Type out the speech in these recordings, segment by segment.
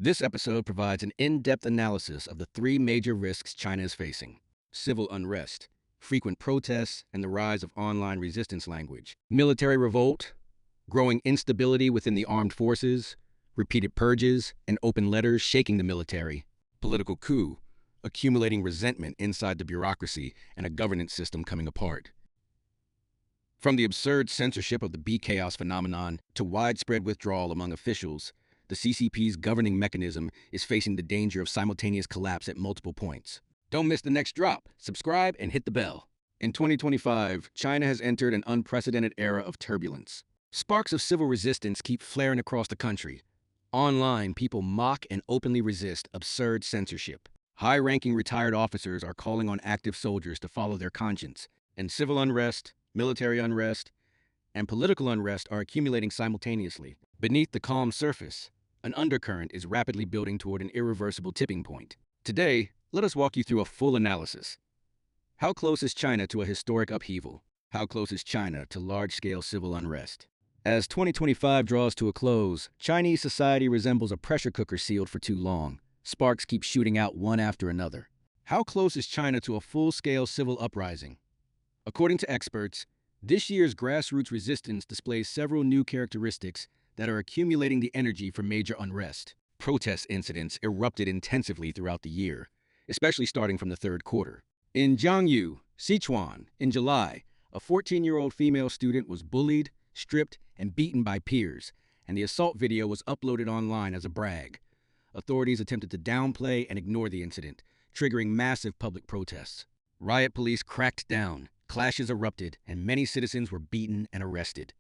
This episode provides an in-depth analysis of the three major risks China is facing: civil unrest, frequent protests, and the rise of online resistance language; military revolt, growing instability within the armed forces, repeated purges, and open letters shaking the military; political coup, accumulating resentment inside the bureaucracy and a governance system coming apart. From the absurd censorship of the chaos phenomenon to widespread withdrawal among officials, the CCP's governing mechanism is facing the danger of simultaneous collapse at multiple points. Don't miss the next drop. Subscribe and hit the bell. In 2025, China has entered an unprecedented era of turbulence. Sparks of civil resistance keep flaring across the country. Online, people mock and openly resist absurd censorship. High-ranking retired officers are calling on active soldiers to follow their conscience, and civil unrest, military unrest, and political unrest are accumulating simultaneously. Beneath the calm surface, an undercurrent is rapidly building toward an irreversible tipping point. Today, let us walk you through a full analysis. How close is China to a historic upheaval? How close is China to large-scale civil unrest? As 2025 draws to a close, Chinese society resembles a pressure cooker sealed for too long. Sparks keep shooting out one after another. How close is China to a full-scale civil uprising? According to experts, this year's grassroots resistance displays several new characteristics that are accumulating the energy for major unrest. Protest incidents erupted intensively throughout the year, especially starting from the third quarter. In Jiangyu, Sichuan, in July, a 14-year-old female student was bullied, stripped, and beaten by peers, and the assault video was uploaded online as a brag. Authorities attempted to downplay and ignore the incident, triggering massive public protests. Riot police cracked down, clashes erupted, and many citizens were beaten and arrested.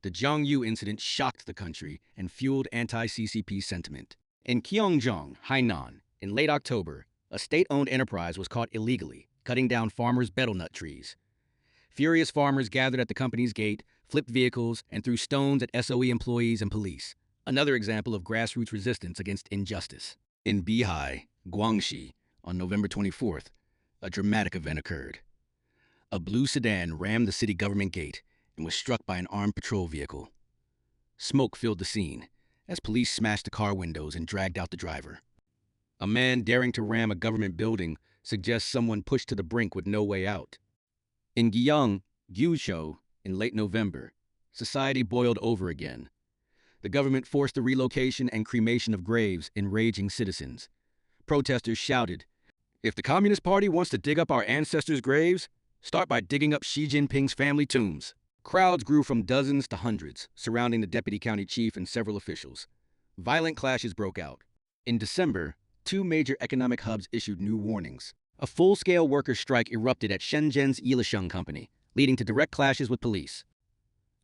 The Jiangyu incident shocked the country and fueled anti-CCP sentiment. In Qiongjong, Hainan, in late October, a state-owned enterprise was caught illegally, cutting down farmers' betel nut trees. Furious farmers gathered at the company's gate, flipped vehicles, and threw stones at SOE employees and police. Another example of grassroots resistance against injustice. In Beihai, Guangxi, on November 24th, a dramatic event occurred. A blue sedan rammed the city government gate and was struck by an armed patrol vehicle. Smoke filled the scene as police smashed the car windows and dragged out the driver. A man daring to ram a government building suggests someone pushed to the brink with no way out. In Guiyang, Guizhou, in late November, society boiled over again. The government forced the relocation and cremation of graves, enraging citizens. Protesters shouted, "If the Communist Party wants to dig up our ancestors' graves, start by digging up Xi Jinping's family tombs." Crowds grew from dozens to hundreds, surrounding the deputy county chief and several officials. Violent clashes broke out. In December, two major economic hubs issued new warnings. A full-scale workers' strike erupted at Shenzhen's Yilisheng Company, leading to direct clashes with police.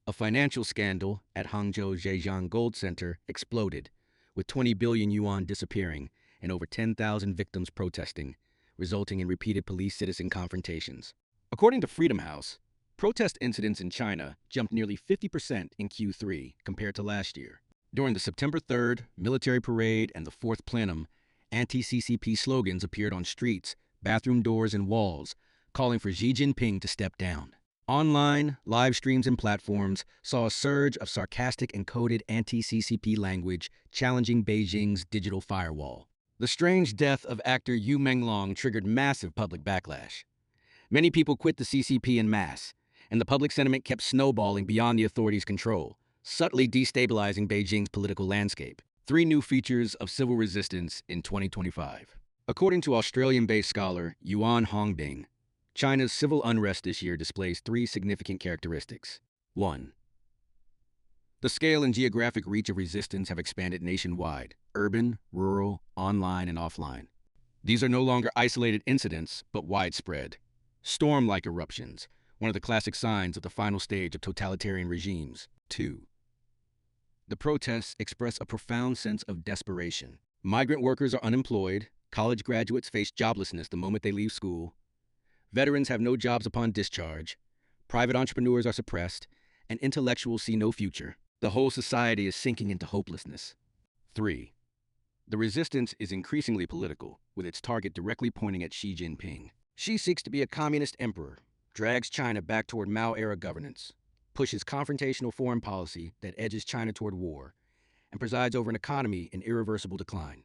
A financial scandal at Hangzhou Zhejiang Gold Center exploded, with 20 billion yuan disappearing and over 10,000 victims protesting, resulting in repeated police-citizen confrontations. According to Freedom House, protest incidents in China jumped nearly 50% in Q3 compared to last year. During the September 3rd military parade and the 4th plenum, anti-CCP slogans appeared on streets, bathroom doors, and walls, calling for Xi Jinping to step down. Online, live streams and platforms saw a surge of sarcastic and coded anti-CCP language challenging Beijing's digital firewall. The strange death of actor Yu Menglong triggered massive public backlash. Many people quit the CCP en masse, and the public sentiment kept snowballing beyond the authorities' control, subtly destabilizing Beijing's political landscape. Three new features of civil resistance in 2025. According to Australian-based scholar Yuan Hongbing, China's civil unrest this year displays three significant characteristics. 1. The scale and geographic reach of resistance have expanded nationwide: urban, rural, online, and offline. These are no longer isolated incidents, but widespread. Storm-like eruptions, one of the classic signs of the final stage of totalitarian regimes. 2. The protests express a profound sense of desperation. Migrant workers are unemployed, college graduates face joblessness the moment they leave school, veterans have no jobs upon discharge, private entrepreneurs are suppressed, and intellectuals see no future. The whole society is sinking into hopelessness. 3. The resistance is increasingly political, with its target directly pointing at Xi Jinping. Xi seeks to be a communist emperor, drags China back toward Mao-era governance, pushes confrontational foreign policy that edges China toward war, and presides over an economy in irreversible decline,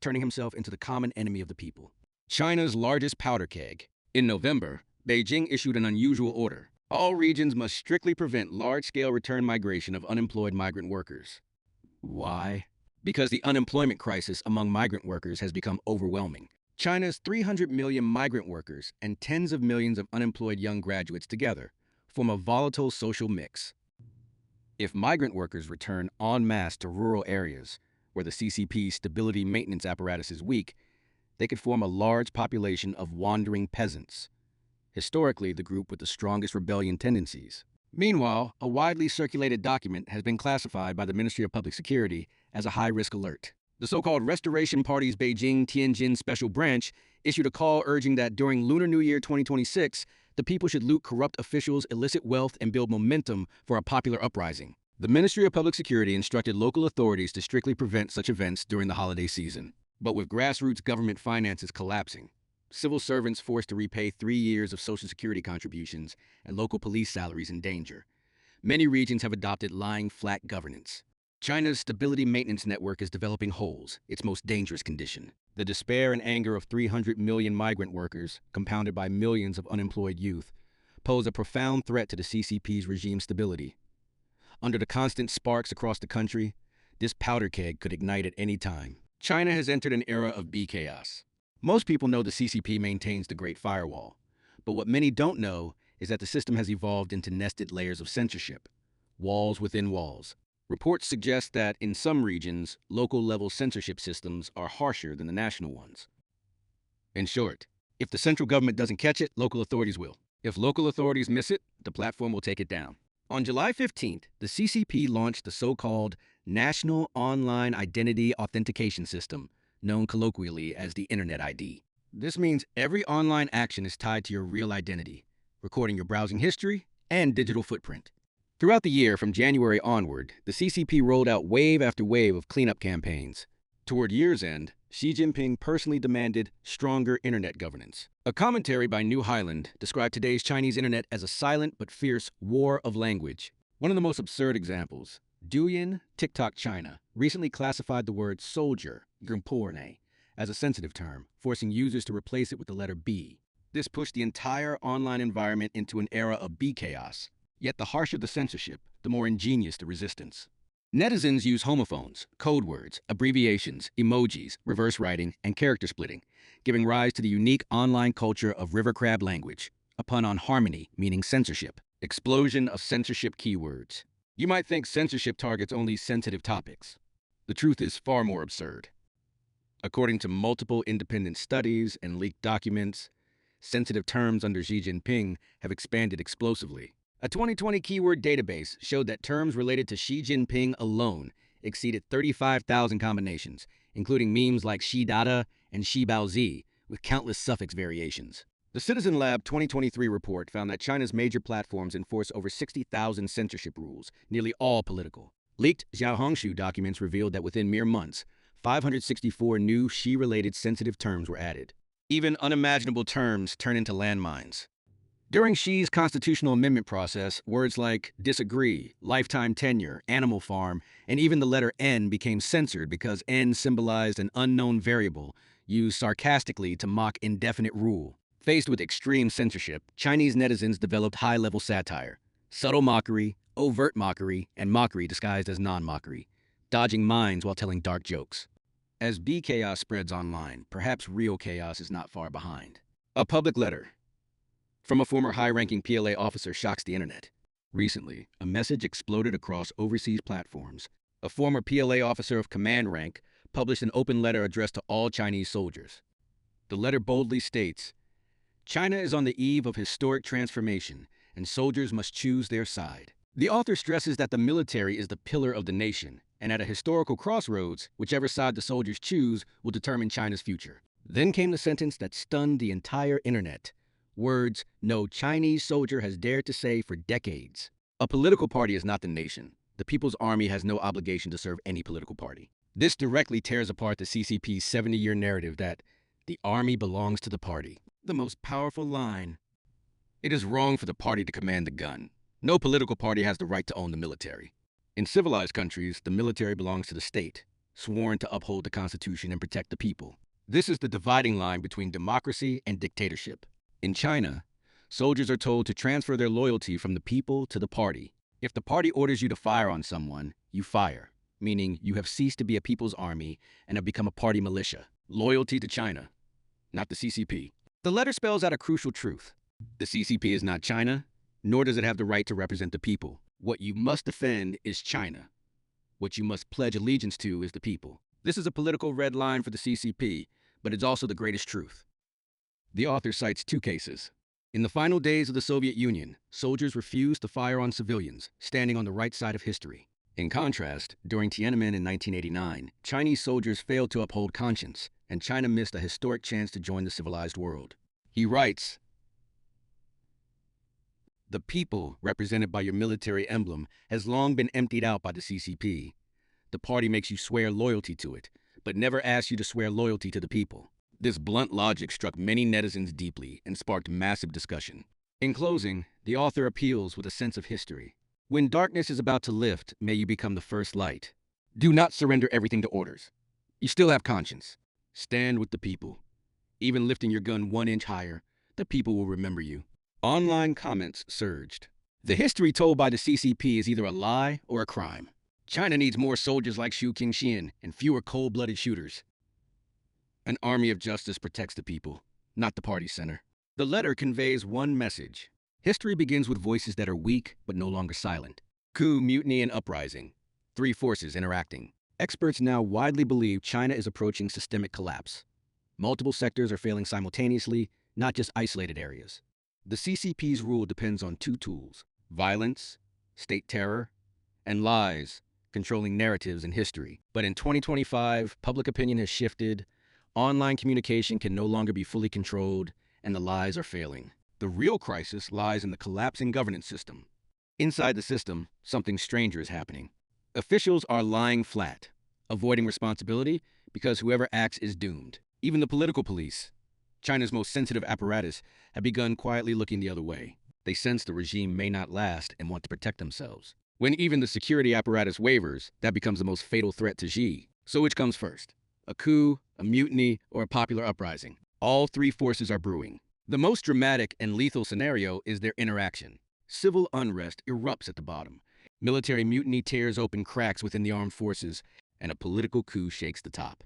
turning himself into the common enemy of the people. China's largest powder keg. In November, Beijing issued an unusual order. All regions must strictly prevent large-scale return migration of unemployed migrant workers. Why? Because the unemployment crisis among migrant workers has become overwhelming. China's 300 million migrant workers and tens of millions of unemployed young graduates together form a volatile social mix. If migrant workers return en masse to rural areas where the CCP's stability maintenance apparatus is weak, they could form a large population of wandering peasants, historically the group with the strongest rebellion tendencies. Meanwhile, a widely circulated document has been classified by the Ministry of Public Security as a high-risk alert. The so-called Restoration Party's Beijing-Tianjin Special Branch issued a call urging that during Lunar New Year 2026, the people should loot corrupt officials, elicit wealth, and build momentum for a popular uprising. The Ministry of Public Security instructed local authorities to strictly prevent such events during the holiday season. But with grassroots government finances collapsing, civil servants forced to repay 3 years of Social Security contributions, and local police salaries in danger, many regions have adopted lying flat governance. China's stability maintenance network is developing holes, its most dangerous condition. The despair and anger of 300 million migrant workers, compounded by millions of unemployed youth, pose a profound threat to the CCP's regime stability. Under the constant sparks across the country, this powder keg could ignite at any time. China has entered an era of chaos. Most people know the CCP maintains the Great Firewall, but what many don't know is that the system has evolved into nested layers of censorship, walls within walls. Reports suggest that in some regions, local-level censorship systems are harsher than the national ones. In short, if the central government doesn't catch it, local authorities will. If local authorities miss it, the platform will take it down. On July 15th, the CCP launched the so-called National Online Identity Authentication System, known colloquially as the Internet ID. This means every online action is tied to your real identity, recording your browsing history and digital footprint. Throughout the year, from January onward, the CCP rolled out wave after wave of cleanup campaigns. Toward year's end, Xi Jinping personally demanded stronger internet governance. A commentary by New Highland described today's Chinese internet as a silent but fierce war of language. One of the most absurd examples, Douyin TikTok China recently classified the word soldier, as a sensitive term, forcing users to replace it with the letter B. This pushed the entire online environment into an era of chaos. Yet the harsher the censorship, the more ingenious the resistance. Netizens use homophones, code words, abbreviations, emojis, reverse writing, and character splitting, giving rise to the unique online culture of river crab language, a pun on harmony, meaning censorship. Explosion of censorship keywords. You might think censorship targets only sensitive topics. The truth is far more absurd. According to multiple independent studies and leaked documents, sensitive terms under Xi Jinping have expanded explosively. A 2020 keyword database showed that terms related to Xi Jinping alone exceeded 35,000 combinations, including memes like Xi Dada and Xi Baozi, with countless suffix variations. The Citizen Lab 2023 report found that China's major platforms enforce over 60,000 censorship rules, nearly all political. Leaked Xiaohongshu documents revealed that within mere months, 564 new Xi-related sensitive terms were added. Even unimaginable terms turn into landmines. During Xi's constitutional amendment process, words like disagree, lifetime tenure, animal farm, and even the letter N became censored because N symbolized an unknown variable used sarcastically to mock indefinite rule. Faced with extreme censorship, Chinese netizens developed high-level satire, subtle mockery, overt mockery, and mockery disguised as non-mockery, dodging minds while telling dark jokes. As chaos spreads online, perhaps real chaos is not far behind. A public letter from a former high-ranking PLA officer shocks the internet. Recently, a message exploded across overseas platforms. A former PLA officer of command rank published an open letter addressed to all Chinese soldiers. The letter boldly states, "China is on the eve of historic transformation, and soldiers must choose their side." The author stresses that the military is the pillar of the nation, and at a historical crossroads, whichever side the soldiers choose will determine China's future. Then came the sentence that stunned the entire internet. Words no Chinese soldier has dared to say for decades. A political party is not the nation. The People's Army has no obligation to serve any political party. This directly tears apart the CCP's 70-year narrative that the army belongs to the party. The most powerful line. It is wrong for the party to command the gun. No political party has the right to own the military. In civilized countries, the military belongs to the state, sworn to uphold the Constitution and protect the people. This is the dividing line between democracy and dictatorship. In China, soldiers are told to transfer their loyalty from the people to the party. If the party orders you to fire on someone, you fire, meaning you have ceased to be a people's army and have become a party militia. Loyalty to China, not the CCP. The letter spells out a crucial truth. The CCP is not China, nor does it have the right to represent the people. What you must defend is China. What you must pledge allegiance to is the people. This is a political red line for the CCP, but it's also the greatest truth. The author cites two cases. In the final days of the Soviet Union, soldiers refused to fire on civilians, standing on the right side of history. In contrast, during Tiananmen in 1989, Chinese soldiers failed to uphold conscience, and China missed a historic chance to join the civilized world. He writes, "The people, represented by your military emblem, has long been emptied out by the CCP. The party makes you swear loyalty to it, but never asks you to swear loyalty to the people." This blunt logic struck many netizens deeply and sparked massive discussion. In closing, the author appeals with a sense of history. When darkness is about to lift, may you become the first light. Do not surrender everything to orders. You still have conscience. Stand with the people. Even lifting your gun 1 inch higher, the people will remember you. Online comments surged. The history told by the CCP is either a lie or a crime. China needs more soldiers like Xu Qingxian and fewer cold-blooded shooters. An army of justice protects the people, not the party center. The letter conveys one message. History begins with voices that are weak but no longer silent. Coup, mutiny, and uprising. Three forces interacting. Experts now widely believe China is approaching systemic collapse. Multiple sectors are failing simultaneously, not just isolated areas. The CCP's rule depends on two tools: violence, state terror, and lies, controlling narratives and history. But in 2025, public opinion has shifted. Online communication can no longer be fully controlled, and the lies are failing. The real crisis lies in the collapsing governance system. Inside the system, something stranger is happening. Officials are lying flat, avoiding responsibility because whoever acts is doomed. Even the political police, China's most sensitive apparatus, have begun quietly looking the other way. They sense the regime may not last and want to protect themselves. When even the security apparatus wavers, that becomes the most fatal threat to Xi. So which comes first? A coup, a mutiny, or a popular uprising? All three forces are brewing. The most dramatic and lethal scenario is their interaction. Civil unrest erupts at the bottom. Military mutiny tears open cracks within the armed forces, and a political coup shakes the top.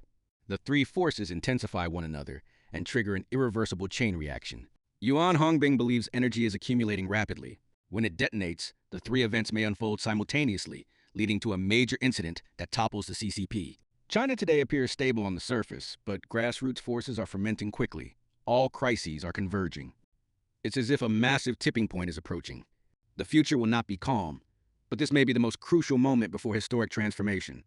The three forces intensify one another and trigger an irreversible chain reaction. Yuan Hongbing believes energy is accumulating rapidly. When it detonates, the three events may unfold simultaneously, leading to a major incident that topples the CCP. China today appears stable on the surface, but grassroots forces are fermenting quickly. All crises are converging. It's as if a massive tipping point is approaching. The future will not be calm, but this may be the most crucial moment before historic transformation.